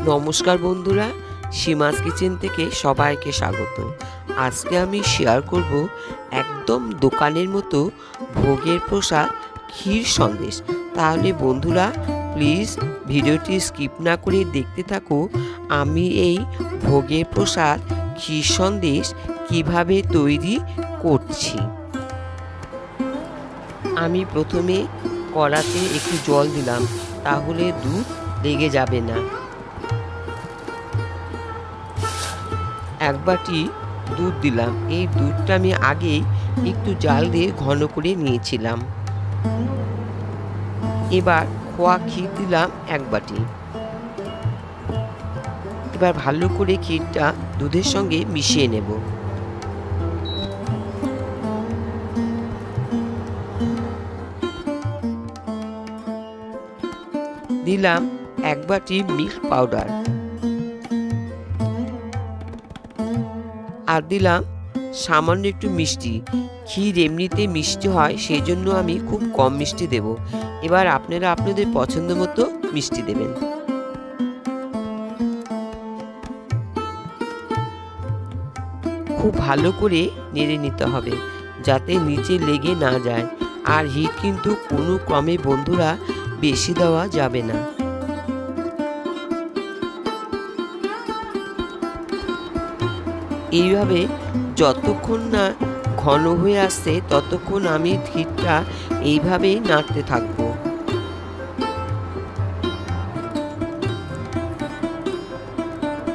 নমস্কার বন্ধুরা, সীমাস কিচেন থেকে সবাইকে স্বাগত। আজকে আমি শেয়ার করব একদম দোকানের মতো ভোগের প্রসাদ ক্ষীর সন্দেশ। তাহলে বন্ধুরা প্লিজ ভিডিওটি স্কিপ না করে দেখতে থাকো। আমি এই ভোগের প্রসাদ ক্ষীর সন্দেশ কিভাবে তৈরি করছি। আমি প্রথমে কড়াতে একটু জল দিলাম, তাহলে দুধ লেগে যাবে না। এক বাটি দুধ দিলাম। এই দুধটা আমি আগেই একটু জাল দিয়ে ঘন করে নিয়েছিলাম। এবার খোয়া ক্ষীর দিলাম এক বাটি। এবার ভালো করে ক্ষীরটা দুধের সঙ্গে মিশিয়ে নেব। দিলাম এক বাটি মিল্ক পাউডার আর দিলাম সামান্য একটু মিষ্টি। ক্ষীর এমনিতে মিষ্টি হয়, সেই জন্য আমি খুব কম মিষ্টি দেব। এবার আপনারা আপনাদের পছন্দ মতো মিষ্টি দেবেন। খুব ভালো করে নেড়ে নিতে হবে যাতে নিচে লেগে না যায়। আর হিট কিন্তু কোনো ক্রমে বন্ধুরা বেশি দেওয়া যাবে না। এইভাবে যতক্ষণ না ঘন হয়ে আসছে ততক্ষণ আমি ক্ষীরটা এইভাবেই নাড়তে থাকবো।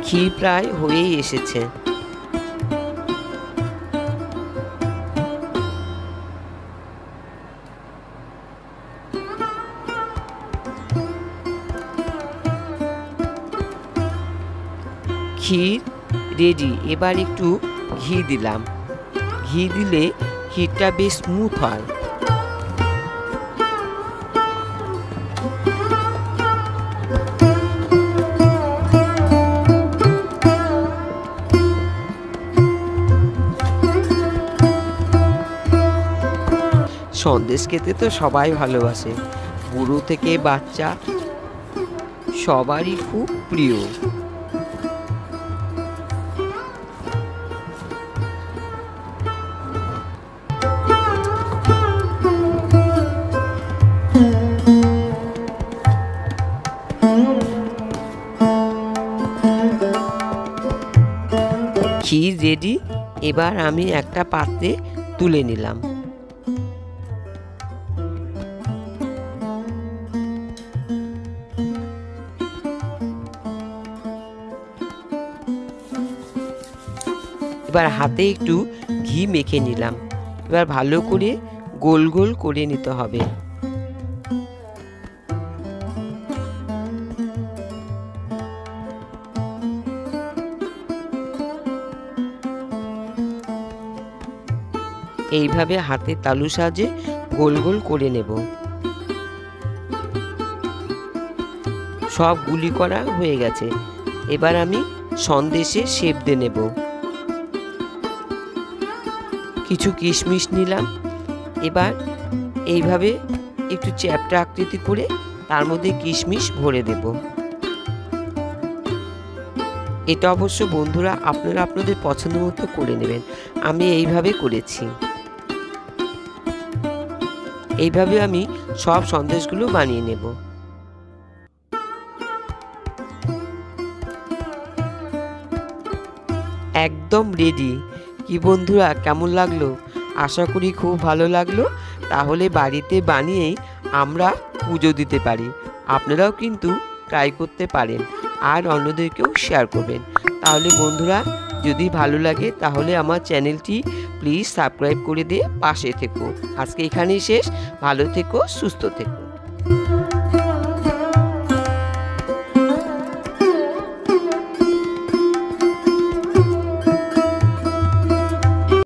ক্ষীর প্রায় হয়েই এসেছে। ক্ষীর রেডি। এবার একটু ঘি দিলাম। ঘি দিলে ক্ষীরটা বেশ স্মুথ হয়। সন্দেশ খেতে তো সবাই ভালোবাসে, বুড়ো থেকে বাচ্চা সবারই খুব প্রিয়। ক্ষীর রেডি। এবার আমি একটা পাত্রে তুলে নিলাম। এবার হাতে একটু ঘি মেখে নিলাম। এবার ভালো করে গোল গোল করে নিতে হবে। এইভাবে হাতে তালু সাহায্যে গোল গোল করে নেব। সব গুলি করা হয়ে গেছে। এবার আমি সন্দেশে শেপ দিয়ে নেব। কিছু কিশমিশ নিলাম। এবার এইভাবে একটু চ্যাপ্টা আকৃতি করে তার মধ্যে কিশমিশ ভরে দেব। এটা অবশ্য বন্ধুরা আপনারা আপনাদের পছন্দ মতো করে নেবেন। আমি এইভাবে করেছি। এইভাবে আমি সব সন্দেশগুলো বানিয়ে নেব। একদম রেডি। কি বন্ধুরা কেমন লাগলো? আশা করি খুব ভালো লাগলো। তাহলে বাড়িতে বানিয়েই আমরা পুজো দিতে পারি। আপনারাও কিন্তু ট্রাই করতে পারেন আর অন্যদেরকেও শেয়ার করবেন। তাহলে বন্ধুরা যদি ভালো লাগে তাহলে আমার চ্যানেলটি প্লিজ সাবস্ক্রাইব করে দিয়ে পাশে থেকো। আজকে এখানেই শেষ। ভালো থেকো, সুস্থ থেকো।